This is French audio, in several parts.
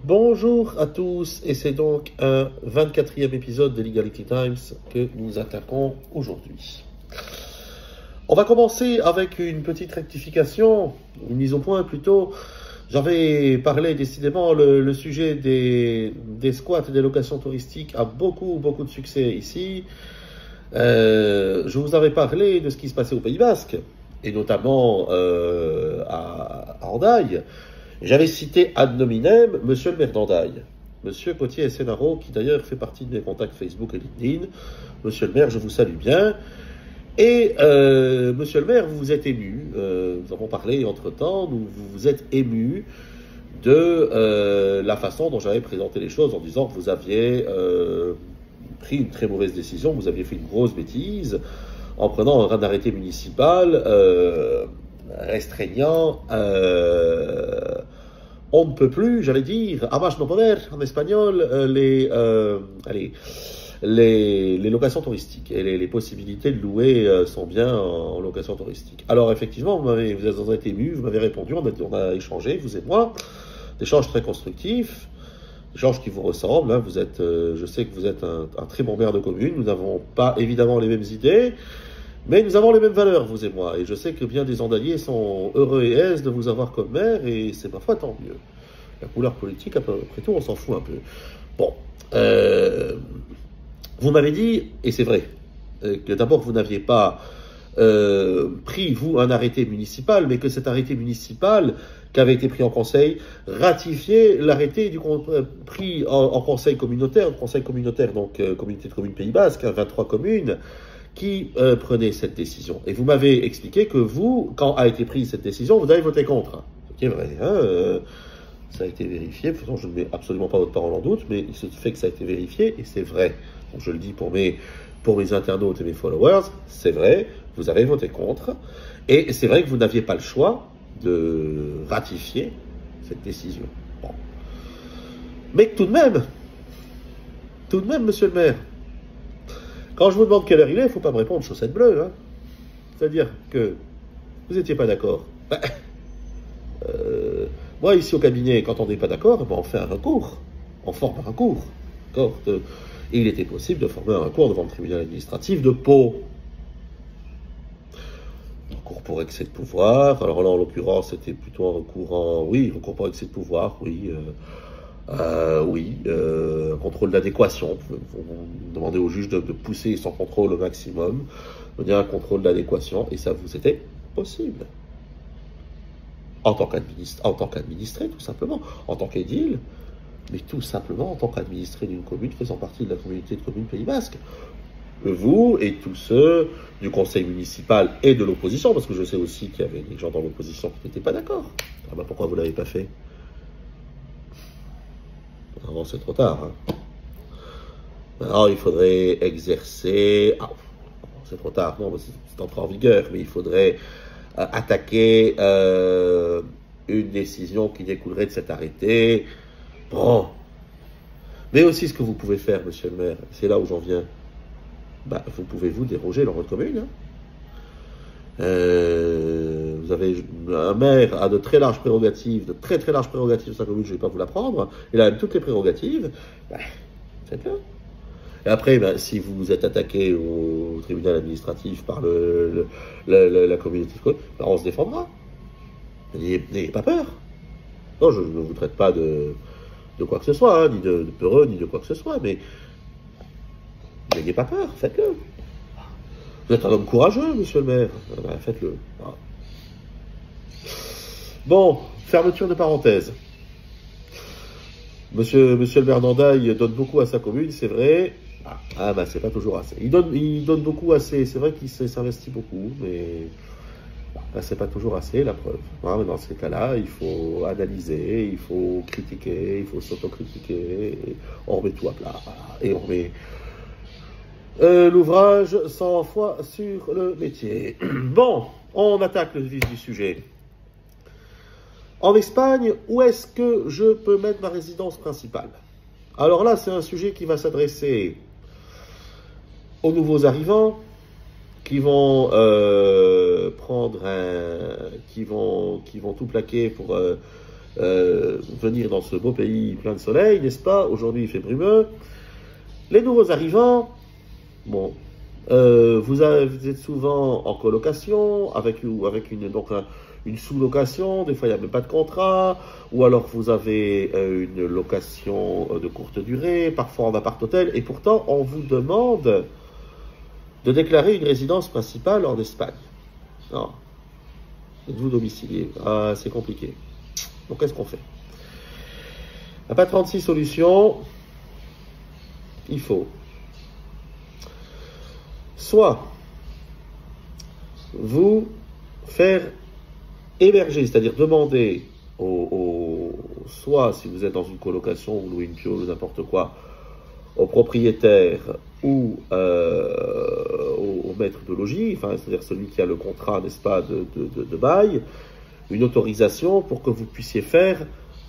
Bonjour à tous, et c'est donc un 24e épisode de Legality Times que nous attaquons aujourd'hui. On va commencer avec une petite rectification, une mise au point plutôt. J'avais parlé décidément, le sujet des squats et des locations touristiques a beaucoup de succès ici. Je vous avais parlé de ce qui se passait au Pays Basque, et notamment à Hendaye. J'avais cité ad nominem Monsieur le maire d'Hendaye, Monsieur Potier Senaro, qui d'ailleurs fait partie de mes contacts Facebook et LinkedIn. Monsieur le maire, je vous salue bien. Et Monsieur le maire, vous vous êtes ému. Nous avons parlé entre-temps, vous vous êtes ému de la façon dont j'avais présenté les choses en disant que vous aviez pris une très mauvaise décision, vous aviez fait une grosse bêtise en prenant un arrêté municipal restreignant on ne peut plus, j'allais dire, abajo no poder en espagnol, les locations touristiques et les possibilités de louer son bien en location touristique. Alors effectivement, vous en êtes ému, vous m'avez répondu, on a échangé, vous et moi, des échanges très constructifs, des échanges qui vous ressemblent. Hein, je sais que vous êtes un très bon maire de commune, nous n'avons pas évidemment les mêmes idées, mais nous avons les mêmes valeurs, vous et moi, et je sais que bien des Andaliers sont heureux et aises de vous avoir comme maire, et c'est parfois tant mieux. La couleur politique, après tout, on s'en fout un peu. Bon, vous m'avez dit, et c'est vrai, que d'abord vous n'aviez pas pris, vous, un arrêté municipal, mais que cet arrêté municipal qui avait été pris en conseil ratifiait l'arrêté pris en conseil communautaire, donc communauté de communes Pays Basque, 23 communes, qui prenait cette décision. Et vous m'avez expliqué que vous, quand a été prise cette décision, vous avez voté contre. Ce qui est vrai, hein, ça a été vérifié. Pourtant, je ne mets absolument pas votre parole en doute, mais il se fait que ça a été vérifié, et c'est vrai. Donc, je le dis pour mes internautes et mes followers, c'est vrai, vous avez voté contre, et c'est vrai que vous n'aviez pas le choix de ratifier cette décision. Bon. Mais tout de même, monsieur le maire, quand je vous demande quelle heure il est, il ne faut pas me répondre chaussette bleue. Hein. C'est-à-dire que vous n'étiez pas d'accord. Moi, ici au cabinet, quand on n'est pas d'accord, on fait un recours. On forme un recours. D'accord. Et il était possible de former un recours devant le tribunal administratif de Pau. Recours pour excès de pouvoir. Alors là, en l'occurrence, c'était plutôt un recours recours pour excès de pouvoir, oui. Un contrôle d'adéquation. Vous demandez au juge de pousser son contrôle au maximum. Il y a un contrôle d'adéquation, et ça vous était possible. En tant qu'administré, tout simplement. En tant qu'édile, mais tout simplement en tant qu'administré d'une commune faisant partie de la communauté de communes Pays Basque. Vous et tous ceux du conseil municipal et de l'opposition, parce que je sais aussi qu'il y avait des gens dans l'opposition qui n'étaient pas d'accord. Ah ben pourquoi vous ne l'avez pas fait? Non, c'est trop tard. Hein. Alors, il faudrait exercer... Ah, c'est trop tard, non, c'est entré en vigueur, mais il faudrait attaquer une décision qui découlerait de cet arrêté. Bon. Mais aussi, ce que vous pouvez faire, monsieur le maire, c'est là où j'en viens. Bah, vous pouvez vous déroger dans votre commune. Hein. Vous avez un maire a de très larges prérogatives, de très larges prérogatives sur sa commune, je ne vais pas vous l'apprendre. Il a même toutes les prérogatives. Bah, faites-le. Et après, ben, si vous vous êtes attaqué au tribunal administratif par la communauté de communes, ben, on se défendra. N'ayez pas peur. Non, je ne vous traite pas de quoi que ce soit, hein, ni de peureux, ni de quoi que ce soit, mais n'ayez pas peur, faites-le. Vous êtes un homme courageux, monsieur le maire. Ben, faites-le. Voilà. Bon, fermeture de parenthèse. Monsieur le maire d'Hendaye donne beaucoup à sa commune, c'est vrai. Ah bah c'est pas toujours assez. Il donne beaucoup assez. C'est vrai qu'il s'investit beaucoup, mais c'est pas toujours assez, la preuve. Mais dans ces cas-là, il faut analyser, il faut critiquer, il faut s'autocritiquer. On remet tout à plat et on remet l'ouvrage 100 fois sur le métier. Bon, on attaque le vif du sujet. En Espagne, où est-ce que je peux mettre ma résidence principale? Alors là, c'est un sujet qui va s'adresser aux nouveaux arrivants qui vont qui vont tout plaquer pour venir dans ce beau pays plein de soleil, n'est-ce pas? Aujourd'hui, il fait brumeux. Les nouveaux arrivants, bon, vous êtes souvent en colocation, avec une sous-location, des fois il n'y a même pas de contrat, ou alors vous avez une location de courte durée, parfois en appart-hôtel, et pourtant on vous demande de déclarer une résidence principale en Espagne. Non. Êtes-vous domicilié? Ah, c'est compliqué. Donc qu'est-ce qu'on fait? Il n'y a pas 36 solutions. Il faut soit vous faire héberger, c'est-à-dire demander soit si vous êtes dans une colocation ou louez une piole ou n'importe quoi, au propriétaire ou au maître de logis, enfin, c'est-à-dire celui qui a le contrat, n'est-ce pas, de bail, une autorisation pour que vous puissiez faire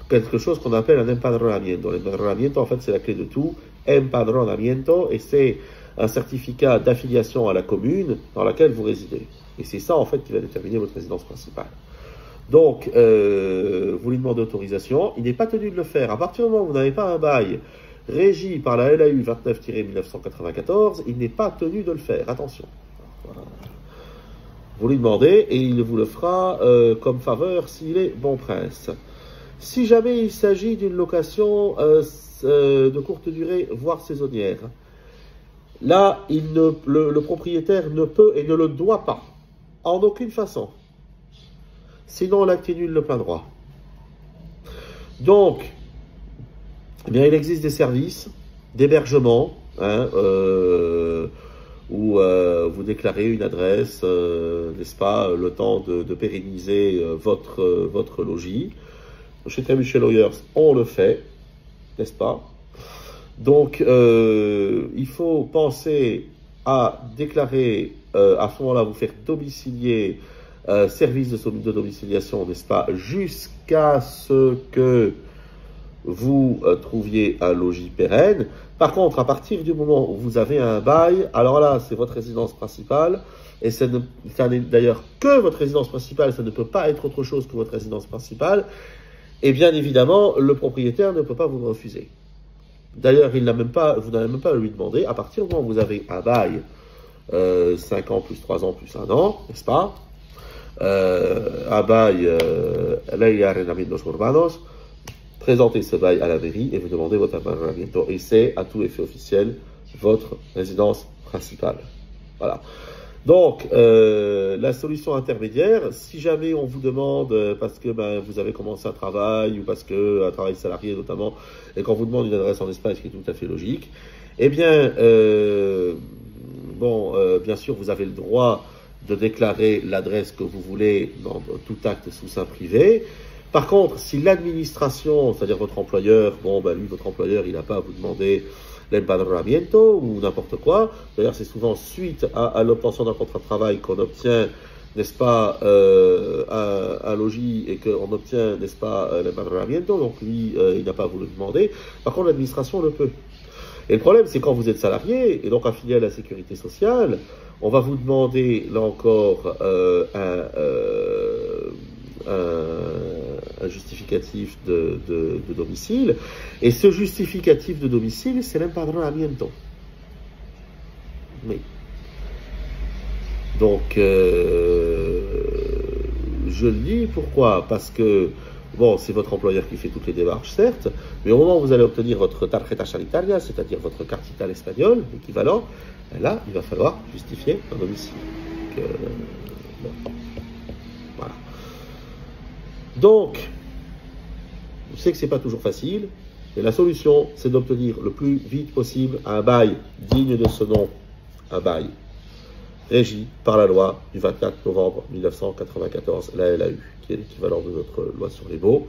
quelque chose qu'on appelle un empadronamiento. L'empadronamiento, en fait, c'est la clé de tout. Empadronamiento, et c'est un certificat d'affiliation à la commune dans laquelle vous résidez. Et c'est ça, en fait, qui va déterminer votre résidence principale. Donc, vous lui demandez autorisation, il n'est pas tenu de le faire. À partir du moment où vous n'avez pas un bail régi par la LAU 29-1994, il n'est pas tenu de le faire. Attention. Voilà. Vous lui demandez et il vous le fera comme faveur s'il est bon prince. Si jamais il s'agit d'une location de courte durée, voire saisonnière, là, le propriétaire ne peut et ne le doit pas, en aucune façon. Sinon, l'acte est nul de plein droit. Donc, eh bien, il existe des services d'hébergement, où vous déclarez une adresse, n'est-ce pas, le temps de pérenniser votre logis. Chez Michel Lawyers, on le fait, n'est-ce pas? Donc, il faut penser à déclarer, à ce moment-là, vous faire domicilier, service de domiciliation, n'est-ce pas, jusqu'à ce que vous trouviez un logis pérenne. Par contre, à partir du moment où vous avez un bail, alors là, c'est votre résidence principale, et ça n'est d'ailleurs que votre résidence principale, ça ne peut pas être autre chose que votre résidence principale, et bien évidemment, le propriétaire ne peut pas vous le refuser. D'ailleurs, vous n'avez même pas à lui demander, à partir du moment où vous avez un bail, 5 ans plus 3 ans plus 1 an, n'est-ce pas, un bail, ley arrendamientos urbanos, présentez ce bail à la mairie et vous demandez votre empadronamiento. Et c'est, à tout effet officiel, votre résidence principale. Voilà. Donc, la solution intermédiaire, si jamais on vous demande, parce que vous avez commencé un travail, ou parce que un travail salarié notamment, et qu'on vous demande une adresse en Espagne, ce qui est tout à fait logique, eh bien, bien sûr, vous avez le droit de déclarer l'adresse que vous voulez dans tout acte sous seing privé. Par contre, si l'administration, c'est-à-dire votre employeur, lui, votre employeur, il n'a pas à vous demander l'empadronamiento ou n'importe quoi. D'ailleurs, c'est souvent suite à l'obtention d'un contrat de travail qu'on obtient, n'est-ce pas, un logis et qu'on obtient, n'est-ce pas, l'empadronamiento. Donc, lui, il n'a pas à vous le demander. Par contre, l'administration le peut. Et le problème, c'est quand vous êtes salarié et donc affilié à la sécurité sociale, on va vous demander, là encore, un justificatif de domicile, et ce justificatif de domicile, c'est l'empadronamiento. Oui. Donc, je le dis, pourquoi? Parce que, c'est votre employeur qui fait toutes les démarches, certes, mais au moment où vous allez obtenir votre tarjeta sanitaria, c'est-à-dire votre carte vitale espagnole, l'équivalent, là, il va falloir justifier un domicile. Voilà. Donc, je sais que c'est pas toujours facile, et la solution, c'est d'obtenir le plus vite possible un bail digne de ce nom, un bail régi par la loi du 24 novembre 1994, la LAU, qui est l'équivalent de notre loi sur les baux,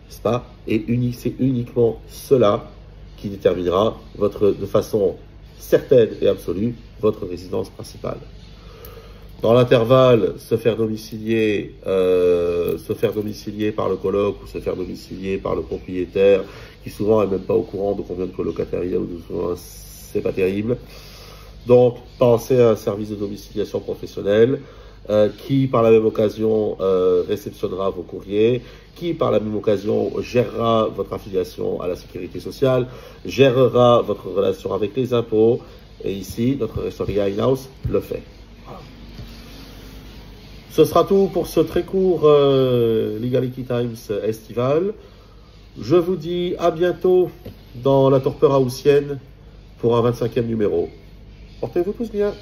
n'est-ce pas? Et c'est uniquement cela qui déterminera de façon certaine et absolue votre résidence principale. Dans l'intervalle, se faire domicilier par le coloc ou se faire domicilier par le propriétaire, qui souvent n'est même pas au courant de combien de colocataires il y a, c'est pas terrible. Donc, pensez à un service de domiciliation professionnelle. qui par la même occasion réceptionnera vos courriers, qui par la même occasion gérera votre affiliation à la sécurité sociale, gérera votre relation avec les impôts, et ici, notre restaurant in-house le fait. Voilà. Ce sera tout pour ce très court Legality Times estival. Je vous dis à bientôt dans la torpeur haussienne pour un 25e numéro. Portez-vous tous bien.